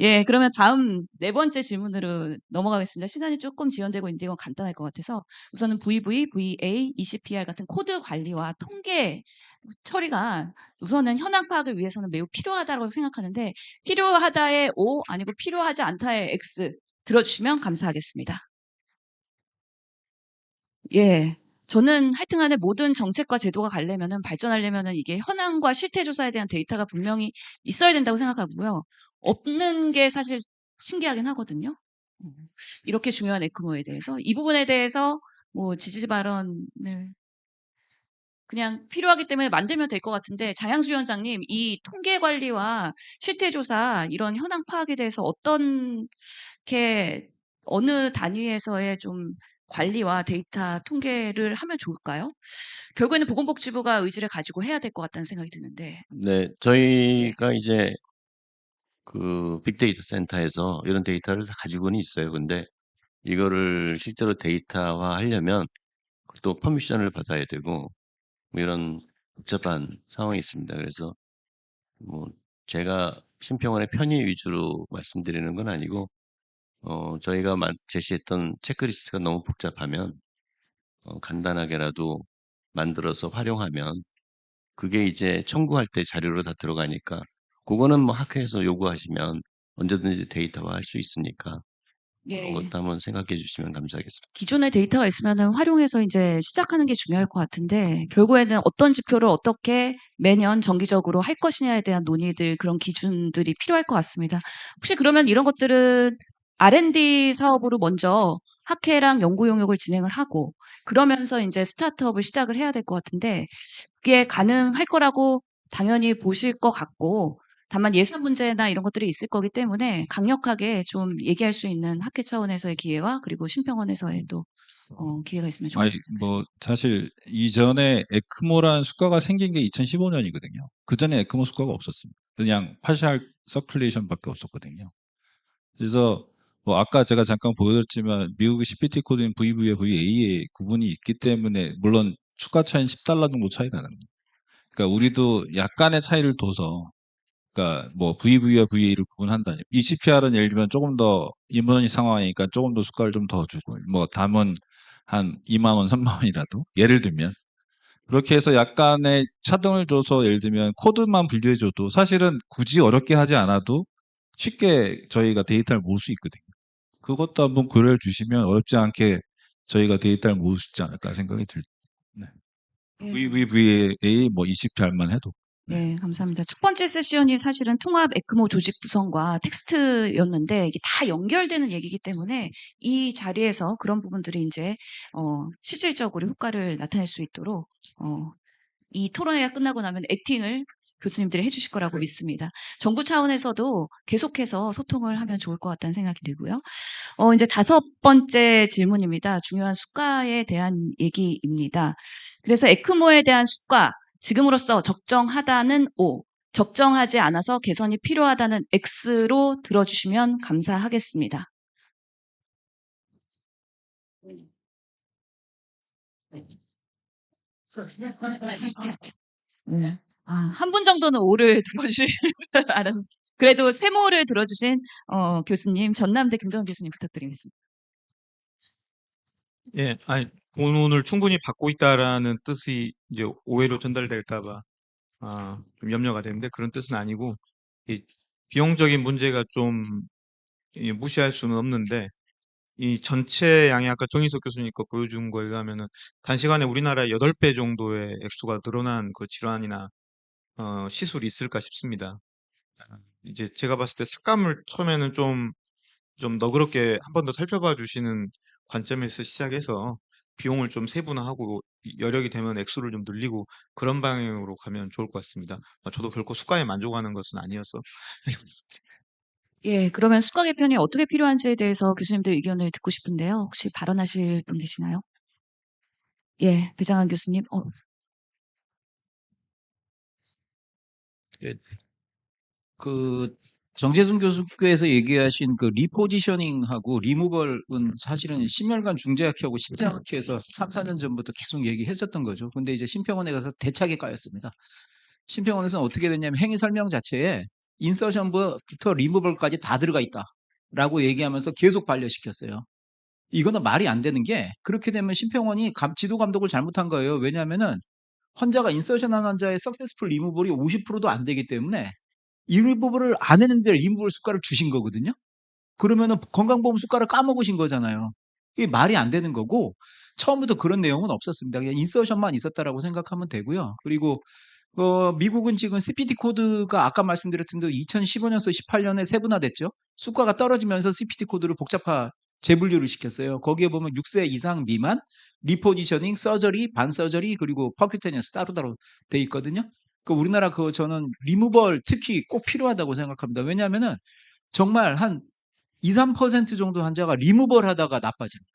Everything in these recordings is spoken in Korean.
예, 그러면 다음 네 번째 질문으로 넘어가겠습니다. 시간이 조금 지연되고 있는데 이건 간단할 것 같아서 우선은 VV, VA, ECPR 같은 코드 관리와 통계 처리가 우선은 현황 파악을 위해서는 매우 필요하다고 생각하는데 필요하다의 O 아니고 필요하지 않다의 X 들어주시면 감사하겠습니다. 예. 저는 하여튼간에 모든 정책과 제도가 가려면은 발전하려면은 이게 현황과 실태 조사에 대한 데이터가 분명히 있어야 된다고 생각하고요. 없는 게 사실 신기하긴 하거든요. 음. 이렇게 중요한 에크모에 대해서 이 부분에 대해서 뭐 지지 발언을 그냥 필요하기 때문에 만들면 될 것 같은데 장향수 위원장님 이 통계 관리와 실태 조사 이런 현황 파악에 대해서 어떻게 어느 단위에서의 좀 관리와 데이터 통계를 하면 좋을까요? 결국에는 보건복지부가 의지를 가지고 해야 될 것 같다는 생각이 드는데. 네. 예. 저희가 이제 그 빅데이터 센터에서 이런 데이터를 다 가지고는 있어요. 근데 이거를 실제로 데이터화하려면 또 퍼미션을 받아야 되고 뭐 이런 복잡한 상황이 있습니다. 그래서 뭐 제가 심평원의 편의 위주로 말씀드리는 건 아니고 저희가 제시했던 체크리스트가 너무 복잡하면 간단하게라도 만들어서 활용하면 그게 이제 청구할 때 자료로 다 들어가니까 그거는 뭐 학회에서 요구하시면 언제든지 데이터화할 수 있으니까 그런 예. 것도 한번 생각해 주시면 감사하겠습니다. 기존의 데이터가 있으면은 활용해서 인제 시작하는 게 중요할 것 같은데 결국에는 어떤 지표를 어떻게 매년 정기적으로 할 것이냐에 대한 논의들 그런 기준들이 필요할 것 같습니다. 혹시 그러면 이런 것들은 R&D 사업으로 먼저 학회랑 연구 용역을 진행을 하고 그러면서 인제 스타트업을 시작을 해야 될 것 같은데 그게 가능할 거라고 당연히 보실 것 같고 다만 예산 문제나 이런 것들이 있을 거기 때문에 강력하게 좀 얘기할 수 있는 학회 차원에서의 기회와 그리고 심평원에서의 또 기회가 있으면 아니, 좋겠습니다. 뭐, 사실, 이전에 에크모란 수가가 생긴 게 2015년이거든요. 그 전에 에크모 수가가 없었습니다. 그냥 파셜 서큘레이션 밖에 없었거든요. 그래서, 뭐, 아까 제가 잠깐 보여줬지만, 미국의 CPT 코드인 VV와 VA의 구분이 있기 때문에, 물론 추가 차이는 $10 정도 차이가 납니다. 그러니까 우리도 약간의 차이를 둬서, 그러니까 뭐 VV와 VA를 구분한다니. ECPR은 예를 들면 조금 더 임원이 상황이니까 조금 더 수가를 좀 더 주고, 뭐 담은 한 2만 원, 3만 원이라도 예를 들면 그렇게 해서 약간의 차등을 줘서 예를 들면 코드만 분류해줘도 사실은 굳이 어렵게 하지 않아도 쉽게 저희가 데이터를 모을 수 있거든요. 그것도 한번 고려해 주시면 어렵지 않게 저희가 데이터를 모을 수 있지 않을까 생각이 들죠. 네. 예. VVVA 뭐 ECPR만 해도. 네. 네, 감사합니다. 첫 번째 세션이 사실은 통합 에크모 조직 구성과 텍스트였는데 이게 다 연결되는 얘기이기 때문에 이 자리에서 그런 부분들이 인제 실질적으로 효과를 나타낼 수 있도록 이 토론회가 끝나고 나면 액팅을 교수님들이 해 주실 거라고 믿습니다. 정부 차원에서도 계속해서 소통을 하면 좋을 것 같다는 생각이 들고요. 인제 다섯 번째 질문입니다. 중요한 수가에 대한 얘기입니다. 그래서 에크모에 대한 수가 지금으로서 적정하다는 O, 적정하지 않아서 개선이 필요하다는 X로 들어주시면 감사하겠습니다. 네. 한 분 정도는 O를 들어주시길 바랍니다. 그래도 세모를 들어주신 교수님, 전남대 김동현 교수님 부탁드리겠습니다. 예, 아니, 본문을 충분히 받고 있다라는 뜻이 이제 오해로 전달될까 봐, 좀 염려가 되는데 그런 뜻은 아니고, 이 비용적인 문제가 좀 무시할 수는 없는데, 이 전체 양이 아까 정희석 교수님 거 보여준 거에 의하면은 단시간에 우리나라 8배 정도의 액수가 늘어난 그 질환이나, 시술이 있을까 싶습니다. 이제 제가 봤을 때 삭감을 처음에는 좀 너그럽게 한 번 더 살펴봐 주시는 관점에서 시작해서 비용을 좀 세분화하고 여력이 되면 액수를 좀 늘리고 그런 방향으로 가면 좋을 것 같습니다. 저도 결코 수가에 만족하는 것은 아니어서. 예, 그러면 수가 개편이 어떻게 필요한지에 대해서 교수님들 의견을 듣고 싶은데요. 혹시 발언하실 분 계시나요? 예, 배장한 교수님. 예, 그 정재승 교수께서 얘기하신 그 리포지셔닝하고 리무벌은 사실은 심혈관 중재학회하고 십자학회에서 3, 4년 전부터 계속 얘기했었던 거죠. 근데 이제 심평원에 가서 대차게 까였습니다. 심평원에서는 어떻게 됐냐면 행위 설명 자체에 인서션부터 리무벌까지 다 들어가 있다라고 얘기하면서 계속 반려시켰어요. 이거는 말이 안 되는 게 그렇게 되면 심평원이 지도 감독을 잘못한 거예요. 왜냐하면은 환자가 인서션한 환자의 석세스풀 리무벌이 50%도 안 되기 때문에 이 리무벌을 안 했는데 리무벌 수가를 주신 거거든요. 그러면은 건강보험 수가를 까먹으신 거잖아요. 이게 말이 안 되는 거고 처음부터 그런 내용은 없었습니다. 그냥 인서션만 있었다라고 생각하면 되고요. 그리고 미국은 지금 CPT 코드가 아까 말씀드렸던 대로 2015년에서 18년에 세분화됐죠. 수가가 떨어지면서 CPT 코드를 복잡화 재분류를 시켰어요. 거기에 보면 6세 이상 미만, 리포지셔닝, 서저리, 반서저리, 그리고 퍼큐테니어스 따로따로 돼 있거든요. 우리나라 저는 리무벌 특히 꼭 필요하다고 생각합니다. 왜냐하면은 정말 한 2, 3% 정도 환자가 리무벌 하다가 나빠집니다.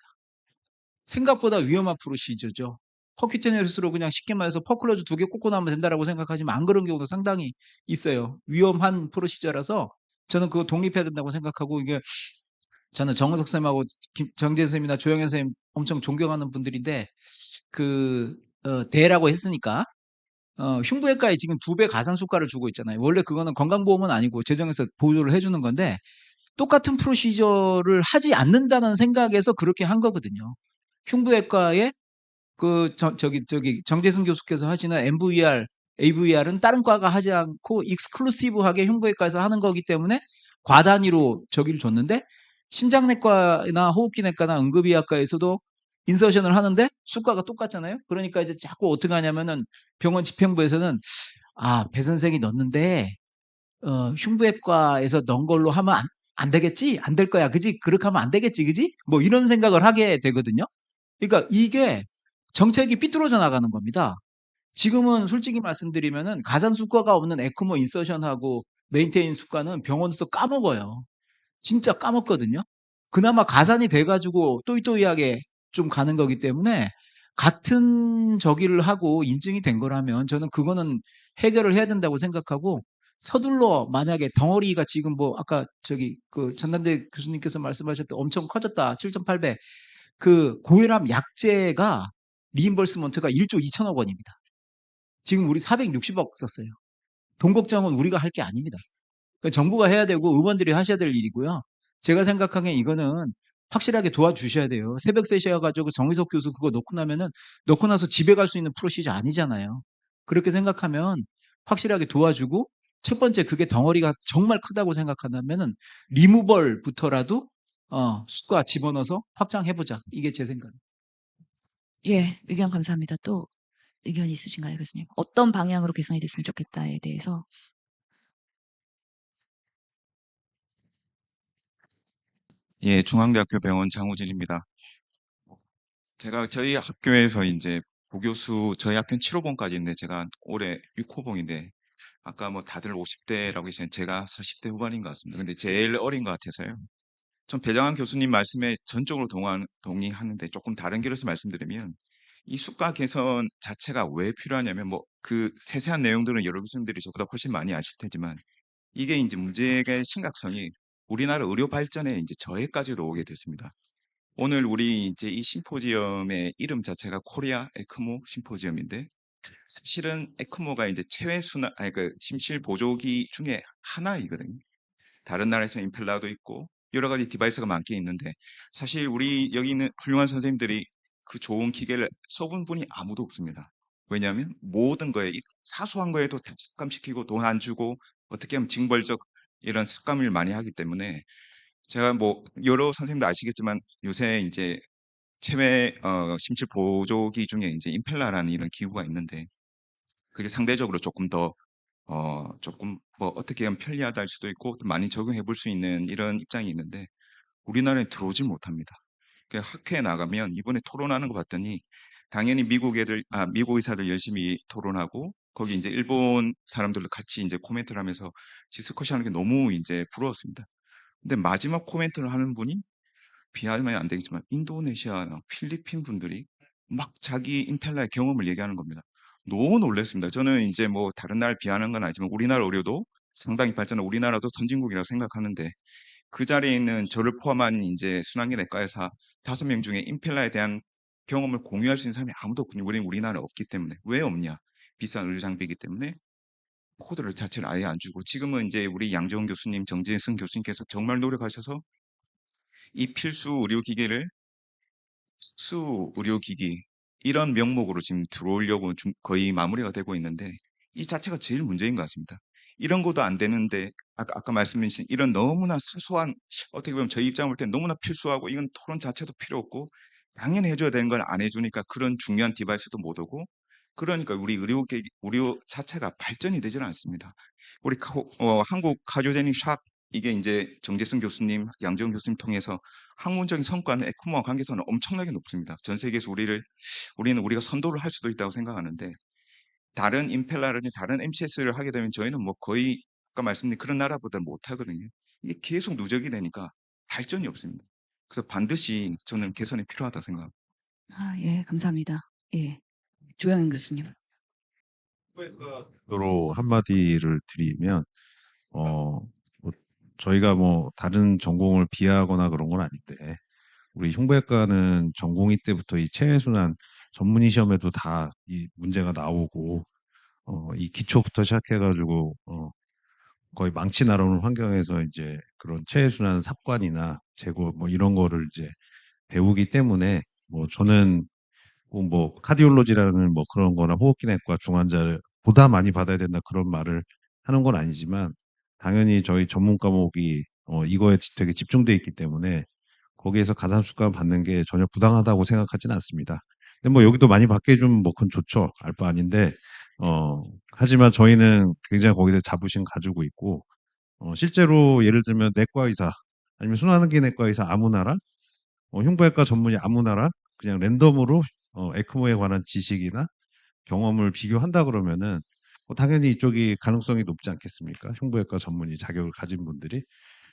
생각보다 위험한 프로시저죠. 퍼큐테니어스로 그냥 쉽게 말해서 퍼클러즈 2개 꽂고 나면 된다라고 생각하지만 안 그런 경우도 상당히 있어요. 위험한 프로시저라서 저는 그거 독립해야 된다고 생각하고 이게 저는 정은석 쌤하고 정재 쌤이나 조영현 쌤 엄청 존경하는 분들인데 대라고 했으니까 흉부외과에 지금 2배 가산수가를 주고 있잖아요. 원래 그거는 건강보험은 아니고 재정에서 보조를 해주는 건데 똑같은 프로시저를 하지 않는다는 생각에서 그렇게 한 거거든요. 흉부외과에 정재승 교수께서 하시는 MVR, AVR은 다른 과가 하지 않고 익스클루시브하게 흉부외과에서 하는 거기 때문에 과단위로 저기를 줬는데 심장내과나 호흡기내과나 응급의학과에서도 인서션을 하는데 수가가 똑같잖아요. 그러니까 이제 자꾸 어떻게 하냐면은 병원 집행부에서는 배 선생이 넣었는데 흉부외과에서 넣은 걸로 하면 안 되겠지? 안 될 거야. 그지? 그렇게 하면 안 되겠지. 그지? 뭐 이런 생각을 하게 되거든요. 그러니까 이게 정책이 삐뚤어져 나가는 겁니다. 지금은 솔직히 말씀드리면은 가산 수가가 없는 에크모 인서션하고 메인테인 수가는 병원에서 까먹어요. 진짜 까먹거든요. 그나마 가산이 돼가지고 또이또이하게 좀 가는 거기 때문에 같은 저기를 하고 인증이 된 거라면 저는 그거는 해결을 해야 된다고 생각하고 서둘러 만약에 덩어리가 지금 뭐 아까 전남대 교수님께서 말씀하셨던 엄청 커졌다 7,800 고혈압 약제가 리임버스먼트가 1조 2천억 원입니다. 지금 우리 460억 썼어요. 돈 걱정은 우리가 할 게 아닙니다. 그러니까 정부가 해야 되고 의원들이 하셔야 될 일이고요. 제가 생각하기엔 이거는 확실하게 도와주셔야 돼요. 새벽 3시에 가지고 정의석 교수 그거 놓고 나서 집에 갈 수 있는 프로시저 아니잖아요. 그렇게 생각하면 확실하게 도와주고 첫 번째 그게 덩어리가 정말 크다고 생각한다면은 리무벌부터라도 수가 집어넣어서 확장해보자. 이게 제 생각입니다. 예, 의견 감사합니다. 또 의견 있으신가요, 교수님? 어떤 방향으로 개선이 됐으면 좋겠다에 대해서. 예, 중앙대학교 병원 장우진입니다. 제가 저희 학교에서 이제 부교수, 저희 학교는 7호봉까지 있는데 제가 올해 6호봉인데 아까 뭐 다들 50대라고 계시는데 제가 40대 후반인 것 같습니다. 근데 제일 어린 것 같아서요. 전 배정환 교수님 말씀에 전적으로 동의하는데 조금 다른 길에서 말씀드리면 이 수가 개선 자체가 왜 필요하냐면 뭐 그 세세한 내용들은 여러 교수님들이 저보다 훨씬 많이 아실 테지만 이게 이제 문제의 심각성이 우리나라 의료 발전에 이제 저해까지도 오게 됐습니다. 오늘 우리 이제 이 심포지엄의 이름 자체가 코리아 에크모 심포지엄인데 사실은 에크모가 이제 심실 보조기 중에 하나이거든요. 다른 나라에서는 임펠라도 있고 여러 가지 디바이스가 많게 있는데 사실 우리 여기 있는 훌륭한 선생님들이 그 좋은 기계를 써본 분이 아무도 없습니다. 왜냐하면 모든 거에 사소한 거에도 다 삭감시키고 돈 안 주고 어떻게 하면 징벌적 이런 삭감을 많이 하기 때문에 제가 뭐 여러 선생님도 아시겠지만 요새 이제 체외 심실 보조기 중에 이제 임펠라라는 이런 기구가 있는데 그게 상대적으로 조금 더 조금 뭐 어떻게 하면 편리하다 할 수도 있고 또 많이 적용해 볼 수 있는 이런 입장이 있는데 우리나라에 들어오지 못합니다. 학회에 나가면 이번에 토론하는 거 봤더니 당연히 미국 의사들 열심히 토론하고 거기 이제 일본 사람들도 같이 이제 코멘트를 하면서 디스커션 하는 게 너무 이제 부러웠습니다. 근데 마지막 코멘트를 하는 분이 비하면 안 되겠지만 인도네시아나 필리핀 분들이 막 자기 임펠라의 경험을 얘기하는 겁니다. 너무 놀랐습니다. 저는 이제 뭐 다른 나라를 비하는 건 아니지만 우리나라 의료도 상당히 발전한 우리나라도 선진국이라고 생각하는데 그 자리에 있는 저를 포함한 이제 순환계 내과 의사 5명 중에 임펠라에 대한 경험을 공유할 수 있는 사람이 아무도 없군요. 우리나라에 없기 때문에. 왜 없냐? 비싼 의료 장비이기 때문에 코드를 자체를 아예 안 주고 지금은 이제 우리 양정훈 교수님, 정재승 교수님께서 정말 노력하셔서 이 필수 의료기기를 특수 의료기기 이런 명목으로 지금 들어오려고 거의 마무리가 되고 있는데 이 자체가 제일 문제인 것 같습니다. 이런 것도 안 되는데 아까 말씀하신 이런 너무나 사소한 어떻게 보면 저희 입장 볼 때 너무나 필수하고 이건 토론 자체도 필요 없고 당연히 해줘야 되는 걸 안 해주니까 그런 중요한 디바이스도 못 오고 그러니까 우리 의료 자체가 발전이 되지는 않습니다. 우리 한국 카디오제닉 샥 이게 이제 정재승 교수님, 양정훈 교수님 통해서 학문적인 성과는 에크모와 관계성은 엄청나게 높습니다. 전 세계에서 우리는 우리가 선도를 할 수도 있다고 생각하는데 다른 임펠라라든지 다른 MCS를 하게 되면 저희는 뭐 거의 아까 말씀드린 그런 나라보다 못하거든요. 이게 계속 누적이 되니까 발전이 없습니다. 그래서 반드시 저는 개선이 필요하다 생각합니다. 예, 감사합니다. 예. 조영현 교수님. 로 한마디를 드리면 뭐 저희가 뭐 다른 전공을 비하하거나 그런 건 아닌데 우리 흉부외과는 전공의 때부터 이 체외순환 전문의 시험에도 다 이 문제가 나오고 이 기초부터 시작해가지고 거의 망치 나르는 환경에서 이제 그런 체외순환 삽관이나 제고 뭐 이런 거를 이제 배우기 때문에 뭐 저는 뭐 카디올로지라는 뭐 그런 거나 호흡기내과 중환자를 보다 많이 받아야 된다 그런 말을 하는 건 아니지만 당연히 저희 전문 과목이 이거에 되게 집중돼 있기 때문에 거기에서 가산수가 받는 게 전혀 부당하다고 생각하지는 않습니다. 근데 뭐 여기도 많이 받게 해주면 뭐 그건 좋죠. 알 바 아닌데 하지만 저희는 굉장히 거기서 자부심 가지고 있고 실제로 예를 들면 내과 의사 아니면 순환기 내과 의사 아무나라 흉부외과 전문의 아무나라 그냥 랜덤으로 에크모에 관한 지식이나 경험을 비교한다 그러면은 당연히 이쪽이 가능성이 높지 않겠습니까? 흉부외과 전문의 자격을 가진 분들이.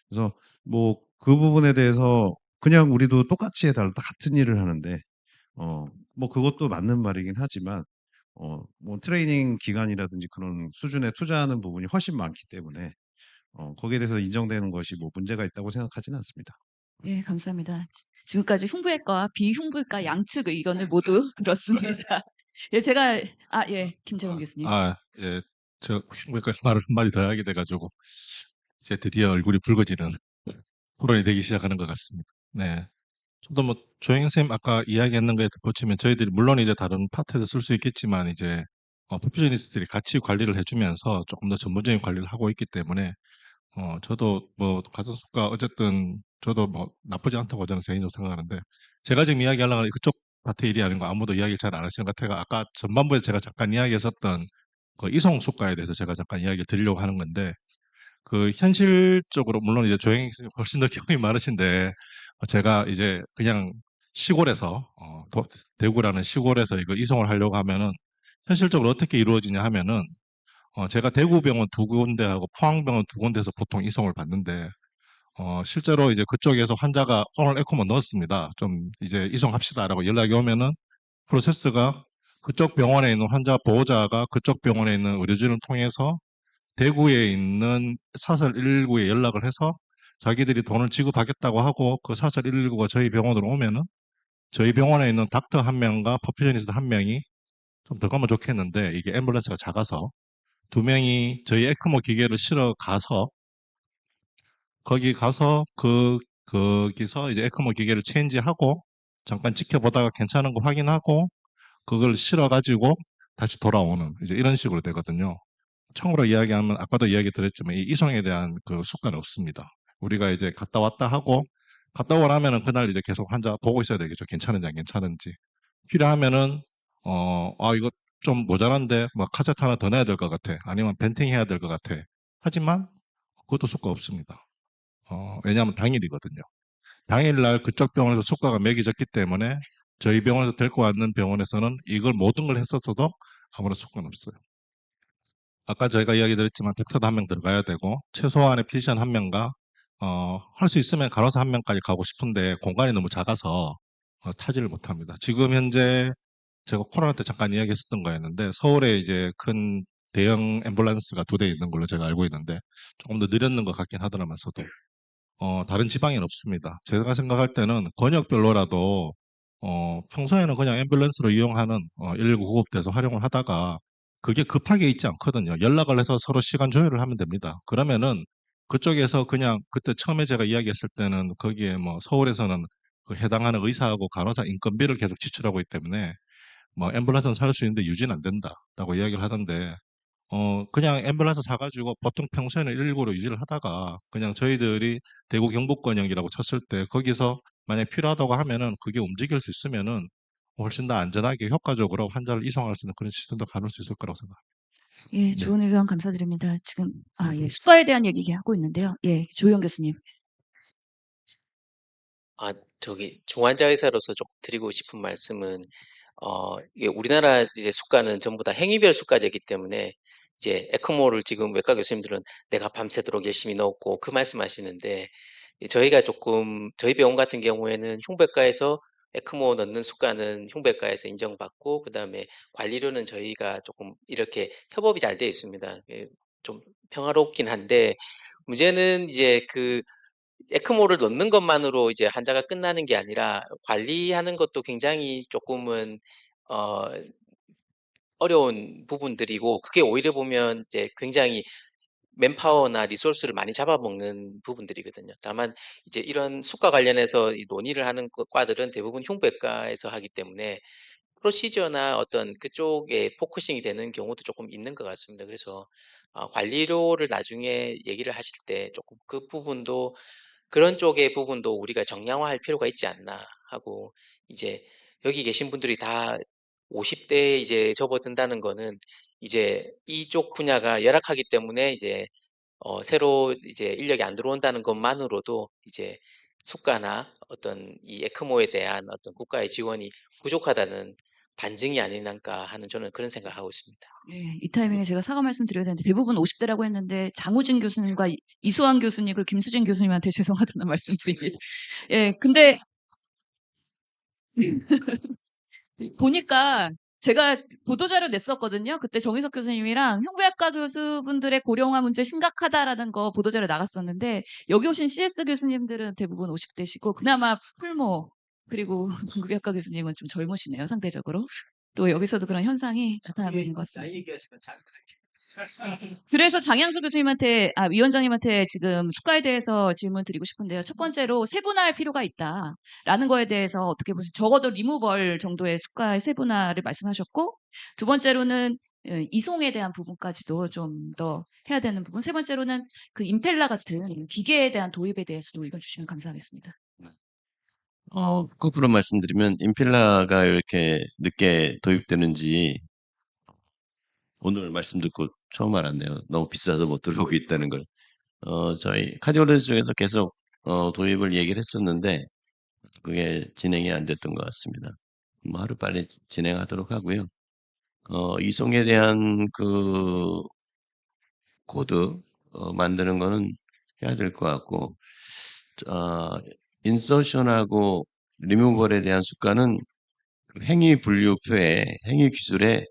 그래서 뭐 그 부분에 대해서 그냥 우리도 똑같이 해달라 같은 일을 하는데 뭐 그것도 맞는 말이긴 하지만 뭐 트레이닝 기간이라든지 그런 수준에 투자하는 부분이 훨씬 많기 때문에 거기에 대해서 인정되는 것이 뭐 문제가 있다고 생각하지는 않습니다. 예, 감사합니다. 지금까지 흉부외과와 비흉부외과 양측 의견을 모두 들었습니다. 예, 제가 예, 김재원 교수님. 예. 저 흉부외과 말을 한마디 더 하게 돼가지고 이제 드디어 얼굴이 붉어지는 토론이 되기 시작하는 것 같습니다. 네. 저도 뭐 조영 쌤 아까 이야기했는 거에 보시면 저희들이 물론 이제 다른 파트에서 쓸 수 있겠지만 이제 퍼퓨저니스트들이 같이 관리를 해주면서 조금 더 전문적인 관리를 하고 있기 때문에 저도 뭐 가산수가 어쨌든 저도 뭐 나쁘지 않다고 저는 개인적으로 생각하는데 제가 지금 이야기하려고 하는 그쪽 파트 일이 아닌 거 아무도 이야기 잘 안 하시는 것 같아가 아까 전반부에 제가 잠깐 이야기했었던 그 이송 수가에 대해서 제가 잠깐 이야기를 드리려고 하는 건데 그 현실적으로 물론 이제 조영희 교수님 훨씬 더 경험이 많으신데 제가 이제 그냥 시골에서 대구라는 시골에서 이거 이송을 하려고 하면은 현실적으로 어떻게 이루어지냐 하면은 제가 대구병원 2군데하고 포항병원 2군데에서 보통 이송을 받는데 실제로 이제 그쪽에서 환자가 오늘 에코만 넣었습니다. 좀 이제 이송합시다라고 연락이 오면은 프로세스가 그쪽 병원에 있는 환자 보호자가 그쪽 병원에 있는 의료진을 통해서 대구에 있는 사설 119에 연락을 해서 자기들이 돈을 지급하겠다고 하고 그 사설 119가 저희 병원으로 오면은 저희 병원에 있는 닥터 한 명과 퍼퓨저니스트 한 명이 좀 더 가면 좋겠는데 이게 앰뷸런스가 작아서 2명이 저희 에크모 기계를 실어 가서 거기 가서 거기서 이제 에크모 기계를 체인지하고 잠깐 지켜보다가 괜찮은 거 확인하고 그걸 실어 가지고 다시 돌아오는 이제 이런 식으로 되거든요. 참고로 이야기하면 아까도 이야기 드렸지만 이 이송에 대한 그 수가는 없습니다. 우리가 이제 갔다 왔다 하고 갔다 오라면은 그날 이제 계속 환자 보고 있어야 되겠죠. 괜찮은지 안 괜찮은지. 필요하면은 이거 좀 모자란데 뭐 카세트 하나 더 넣어야 될 것 같아. 아니면 벤팅 해야 될 것 같아. 하지만 그것도 수가 없습니다. 왜냐하면 당일이거든요. 당일날 그쪽 병원에서 수가가 매겨졌기 때문에 저희 병원에서 데리고 왔는 병원에서는 이걸 모든 걸 했었어도 아무런 수가는 없어요. 아까 저희가 이야기 드렸지만 닥터도 한 명 들어가야 되고 최소한의 피지션 한 명과 할 수 있으면 간호사 한 명까지 가고 싶은데 공간이 너무 작아서 타지를 못합니다. 지금 현재 제가 코로나 때 잠깐 이야기했었던 거였는데 서울에 이제 큰 대형 앰뷸런스가 2대 있는 걸로 제가 알고 있는데 조금 더 느렸는 것 같긴 하더라면서도 다른 지방에는 없습니다. 제가 생각할 때는 권역별로라도 평소에는 그냥 앰뷸런스로 이용하는 119 구급대에서 활용을 하다가 그게 급하게 있지 않거든요. 연락을 해서 서로 시간 조율을 하면 됩니다. 그러면은 그쪽에서 그냥 그때 처음에 제가 이야기했을 때는 거기에 뭐 서울에서는 그 해당하는 의사하고 간호사 인건비를 계속 지출하고 있기 때문에 뭐 앰뷸런스는 살 수 있는데 유지는 안 된다라고 이야기를 하던데 그냥 앰뷸런스 사가지고 보통 평소에는 119로 유지를 하다가 그냥 저희들이 대구 경북권역이라고 쳤을 때 거기서 만약 필요하다고 하면은 그게 움직일 수 있으면은 훨씬 더 안전하게 효과적으로 환자를 이송할 수 있는 그런 시스템도 가놓을 수 있을 거라고 생각합니다. 예, 좋은 의견 감사드립니다. 지금 예, 수가에 대한 얘기 하고 있는데요. 예, 조희영 교수님. 중환자 의사로서 좀 드리고 싶은 말씀은 이게 우리나라 이제 수가는 전부 다 행위별 수가제이기 때문에 이제 에크모를 지금 외과 교수님들은 내가 밤새도록 열심히 넣었고 그 말씀하시는데 저희가 조금 저희 병원 같은 경우에는 흉부외과에서 에크모 넣는 수가는 흉부외과에서 인정받고 그다음에 관리료는 저희가 조금 이렇게 협업이 잘 돼 있습니다. 좀 평화롭긴 한데 문제는 이제 그 에크모를 넣는 것만으로 이제 환자가 끝나는 게 아니라 관리하는 것도 굉장히 조금은 어 어려운 부분들이고 그게 오히려 보면 이제 굉장히 맨파워나 리소스를 많이 잡아먹는 부분들이거든요. 다만 이제 이런 수가 관련해서 이 논의를 하는 과들은 대부분 흉부외과에서 하기 때문에 프로시저나 어떤 그쪽에 포커싱이 되는 경우도 조금 있는 것 같습니다. 그래서 관리료를 나중에 얘기를 하실 때 조금 그 부분도 그런 쪽의 부분도 우리가 정량화할 필요가 있지 않나 하고 이제 여기 계신 분들이 다 50대에 이제 접어든다는 거는 이제 이쪽 분야가 열악하기 때문에 이제 새로 이제 인력이 안 들어온다는 것만으로도 이제 수가나 어떤 이 에크모에 대한 어떤 국가의 지원이 부족하다는 반증이 아니랄까 하는 저는 그런 생각하고 있습니다. 예, 이 타이밍에 제가 사과 말씀 드려야 되는데 대부분 50대라고 했는데 장우진 교수님과 이수환 교수님 그리고 김수진 교수님한테 죄송하다는 말씀드립니다. 예, 근데 보니까 제가 보도자료 냈었거든요. 그때 정희석 교수님이랑 흉부외과 교수분들의 고령화 문제 심각하다라는 거 보도자료 나갔었는데 여기 오신 CS 교수님들은 대부분 50대시고 그나마 풀모 그리고 공급외과 교수님은 좀 젊으시네요. 상대적으로. 또 여기서도 그런 현상이 나타나고 있는 것 같습니다. 그래서 장양수 교수님한테, 위원장님한테 지금 수가에 대해서 질문 드리고 싶은데요. 첫 번째로 세분화할 필요가 있다라는 거에 대해서 어떻게 보세요? 적어도 리무벌 정도의 수가의 세분화를 말씀하셨고, 두 번째로는 이송에 대한 부분까지도 좀 더 해야 되는 부분. 세 번째로는 그 임펠라 같은 기계에 대한 도입에 대해서도 의견 주시면 감사하겠습니다. 거꾸로 말씀드리면 임필라가 이렇게 늦게 도입되는지 오늘 말씀 듣고 처음 알았네요. 너무 비싸서 못 들어오고 있다는 걸. 저희 카디올로지 중에서 계속 도입을 얘기를 했었는데 그게 진행이 안 됐던 것 같습니다. 뭐 하루 빨리 진행하도록 하고요. 이송에 대한 그 코드 만드는 거는 해야 될 것 같고 인서션하고 리무벌에 대한 수가는 행위 분류표에 행위 기술에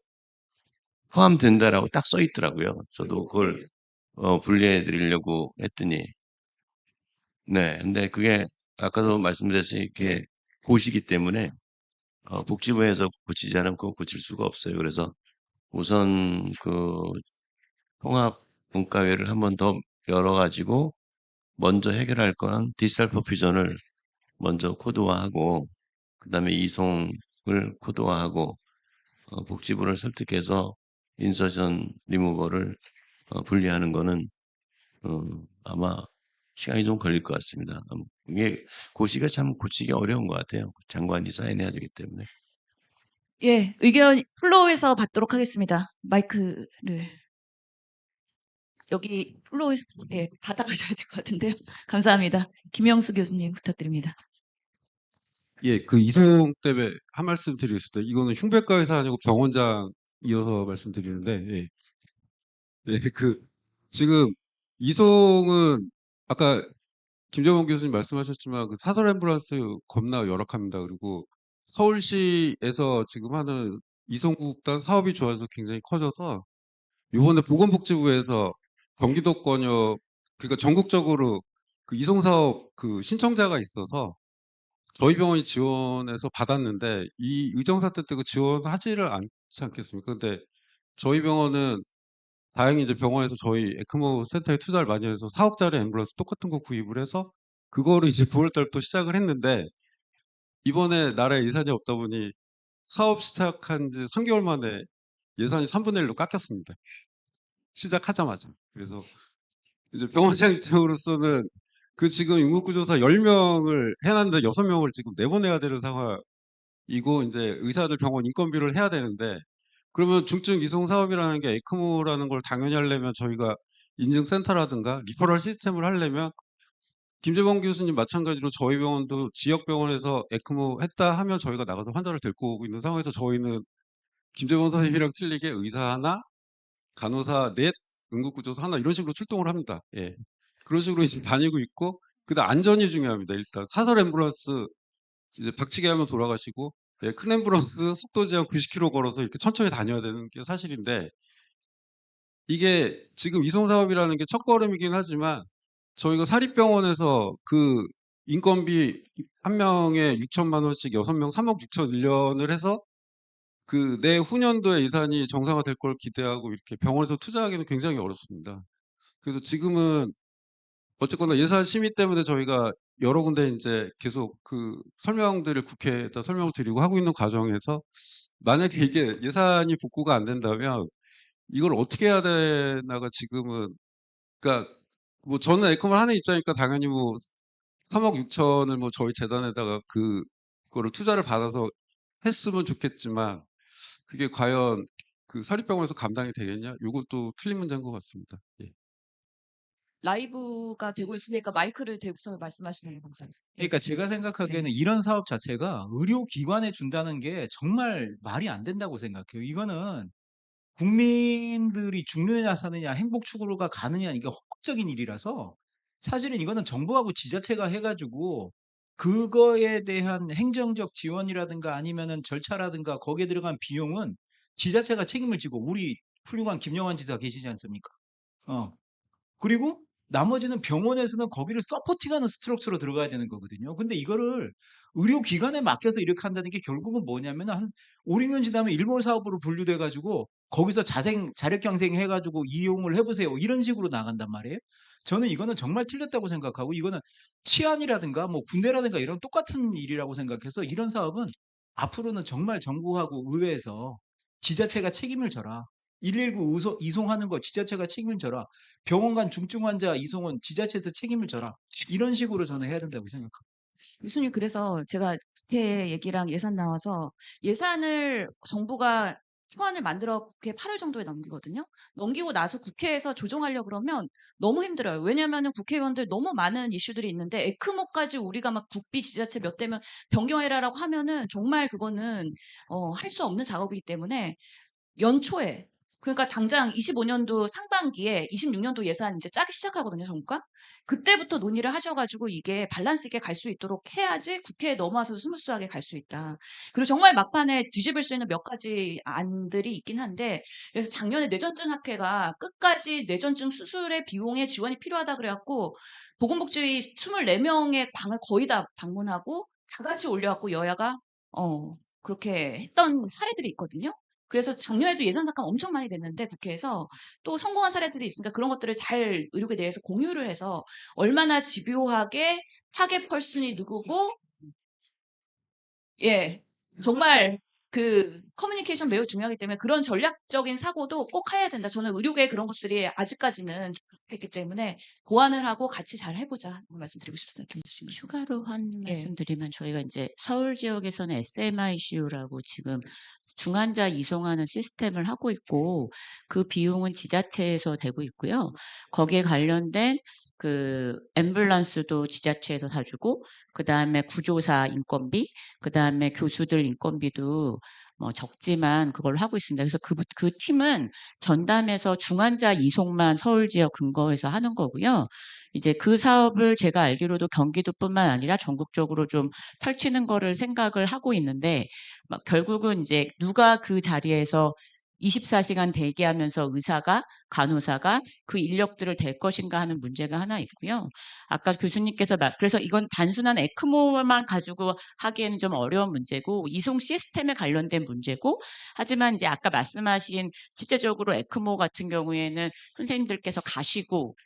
포함된다라고 딱 써 있더라고요. 저도 그걸 분리해 드리려고 했더니 네, 근데 그게 아까도 말씀드렸듯이 이게 고시기 때문에 복지부에서 고치지 않으면 그거 고칠 수가 없어요. 그래서 우선 그 통합 분과회를 한 번 더 열어가지고 먼저 해결할 거는 디지털 퍼퓨전을 먼저 코드화하고 그다음에 이송을 코드화하고 복지부를 설득해서 인서션 리무버를 분리하는 거는 아마 시간이 좀 걸릴 것 같습니다. 이게 고시가 참 고치기 어려운 것 같아요. 장관이 사인해야 되기 때문에. 예, 의견 플로우에서 받도록 하겠습니다. 마이크를 여기 플로우에서 받아가셔야 될 것 같은데요. 감사합니다. 김영수 교수님 부탁드립니다. 예, 그 이송 때문에 한 말씀 드리겠습니다. 이거는 흉부외과 의사 아니고 병원장 이어서 말씀드리는데, 예. 예, 지금 이송은 아까 김정원 교수님 말씀하셨지만 그 사설 앰뷸런스 겁나 열악합니다. 그리고 서울시에서 지금 하는 이송구급단 사업이 좋아서 굉장히 커져서 이번에 보건복지부에서 경기도권역 그러니까 전국적으로 그 이송 사업 그 신청자가 있어서 저희 병원이 지원해서 받았는데 이 의정사태 때 그 지원하지를 않지 않겠습니까? 근데 저희 병원은 다행히 이제 병원에서 저희 에크모 센터에 투자를 많이 해서 4억짜리 앰뷸런스 똑같은 거 구입을 해서 그거를 이제 9월 달부터 시작을 했는데 이번에 나라에 예산이 없다 보니 사업 시작한 지 3개월 만에 예산이 3분의 1로 깎였습니다. 시작하자마자. 그래서 이제 병원장 입장으로서는 그 지금 인구구조사 10명을 해놨는데 6명을 지금 내보내야 되는 상황이고 이제 의사들 병원 인건비를 해야 되는데 그러면 중증 이송 사업이라는 게 에크모라는 걸 당연히 하려면 저희가 인증센터라든가 리퍼럴 시스템을 하려면 김재범 교수님 마찬가지로 저희 병원도 지역 병원에서 에크모 했다 하면 저희가 나가서 환자를 데리고 오고 있는 상황에서 저희는 김재범 선생님이랑 틀리게 의사 하나, 간호사 넷, 응급구조사 하나 이런 식으로 출동을 합니다. 예. 그런 식으로 이제 다니고 있고 그다음 안전이 중요합니다. 일단 사설 앰뷸런스 이제 박치기 하면 돌아가시고 예, 큰 앰뷸런스 속도 제한 90km 걸어서 이렇게 천천히 다녀야 되는 게 사실인데 이게 지금 이송 사업이라는 게 첫걸음이긴 하지만 저희가 사립병원에서 그 인건비 한 명에 6천만 원씩 6명 3억 6천 1년을 해서 그 내후년도에 예산이 정상화될 걸 기대하고 이렇게 병원에서 투자하기는 굉장히 어렵습니다. 그래서 지금은 어쨌거나 예산 심의 때문에 저희가 여러 군데 이제 계속 그 설명들을 국회에다 설명을 드리고 하고 있는 과정에서 만약에 이게 예산이 복구가 안 된다면 이걸 어떻게 해야 되나가 지금은 그러니까 뭐 저는 에크모를 하는 입장이니까 당연히 뭐 3억 6천을 뭐 저희 재단에다가 그거를 투자를 받아서 했으면 좋겠지만 그게 과연 그 사립병원에서 감당이 되겠냐? 이것도 틀린 문제인 것 같습니다. 예. 라이브가 되고 있으니까 마이크를 대고서 말씀하시는 게 감사하겠습니다. 그러니까 제가 생각하기에는 이런 사업 자체가 의료기관에 준다는 게 정말 말이 안 된다고 생각해요. 이거는 국민들이 죽느냐 사느냐 행복 추구가 가느냐 이게 헌법적인 일이라서 사실은 이거는 정부하고 지자체가 해가지고 그거에 대한 행정적 지원이라든가 아니면은 절차라든가 거기에 들어간 비용은 지자체가 책임을 지고 우리 훌륭한 김영환 지사 계시지 않습니까? 그리고 나머지는 병원에서는 거기를 서포팅하는 스트럭처로 들어가야 되는 거거든요. 근데 이거를 의료기관에 맡겨서 이렇게 한다는 게 결국은 뭐냐면 한 5, 6년 지나면 일몰 사업으로 분류돼 가지고 거기서 자력경생 해가지고 이용을 해보세요. 이런 식으로 나간단 말이에요. 저는 이거는 정말 틀렸다고 생각하고 이거는 치안이라든가 뭐 군대라든가 이런 똑같은 일이라고 생각해서 이런 사업은 앞으로는 정말 정부하고 의회에서 지자체가 책임을 져라. 119 이송하는 거 지자체가 책임을 져라. 병원 간 중증 환자 이송은 지자체에서 책임을 져라. 이런 식으로 저는 해야 된다고 생각합니다. 교수님, 그래서 제가 국회 얘기랑 예산 나와서 예산을 정부가 초안을 만들어 국회 8월 정도에 넘기거든요. 넘기고 나서 국회에서 조정하려고 그러면 너무 힘들어요. 왜냐하면 국회의원들 너무 많은 이슈들이 있는데 에크모까지 우리가 막 국비 지자체 몇 대면 변경해라라고 하면은 정말 그거는 할 수 없는 작업이기 때문에 연초에 그러니까 당장 25년도 상반기에 26년도 예산 이제 짜기 시작하거든요, 정부가. 그때부터 논의를 하셔가지고 이게 밸런스 있게 갈 수 있도록 해야지 국회에 넘어와서 스무스하게 갈 수 있다. 그리고 정말 막판에 뒤집을 수 있는 몇 가지 안들이 있긴 한데 그래서 작년에 뇌전증학회가 끝까지 뇌전증 수술의 비용에 지원이 필요하다 그래갖고 보건복지위 24명의 방을 거의 다 방문하고 다 같이 올려갖고 여야가 그렇게 했던 사례들이 있거든요. 그래서 작년에도 예산 삭감 엄청 많이 됐는데 국회에서 또 성공한 사례들이 있으니까 그런 것들을 잘 의료계에 대해서 공유를 해서 얼마나 집요하게 타겟 펄슨이 누구고 예 정말 그 커뮤니케이션 매우 중요하기 때문에 그런 전략적인 사고도 꼭 해야 된다. 저는 의료계에 그런 것들이 아직까지는 부족했기 때문에 보완을 하고 같이 잘 해보자 말씀드리고 싶습니다. 김수진 교수님. 추가로 한 예. 말씀드리면 저희가 이제 서울 지역에서는 SMICU라고 지금 중환자 이송하는 시스템을 하고 있고 그 비용은 지자체에서 되고 있고요. 거기에 관련된 그 앰뷸런스도 지자체에서 사주고 그다음에 구조사 인건비, 그다음에 교수들 인건비도 뭐 적지만 그걸 하고 있습니다. 그래서 그 팀은 전담해서 중환자 이송만 서울 지역 근거해서 하는 거고요. 이제 그 사업을 제가 알기로도 경기도뿐만 아니라 전국적으로 좀 펼치는 거를 생각을 하고 있는데 막 결국은 이제 누가 그 자리에서 24시간 대기하면서 의사가, 간호사가 그 인력들을 댈 것인가 하는 문제가 하나 있고요. 아까 교수님께서 그래서 이건 단순한 에크모만 가지고 하기에는 좀 어려운 문제고 이송 시스템에 관련된 문제고 하지만 이제 아까 말씀하신 실제적으로 에크모 같은 경우에는 선생님들께서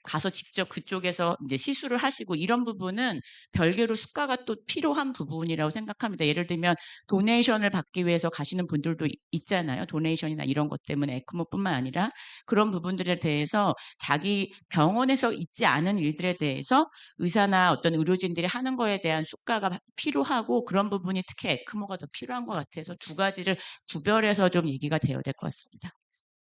가서 직접 그쪽에서 이제 시술을 하시고 이런 부분은 별개로 수가가 또 필요한 부분이라고 생각합니다. 예를 들면 도네이션을 받기 위해서 가시는 분들도 있잖아요. 도네이션이나 이런 것 때문에 에크모뿐만 아니라 그런 부분들에 대해서 자기 병원에서 있지 않은 일들에 대해서 의사나 어떤 의료진들이 하는 거에 대한 수가가 필요하고 그런 부분이 특히 에크모가 더 필요한 것 같아서 두 가지를 구별해서 좀 얘기가 되어야 될 것 같습니다.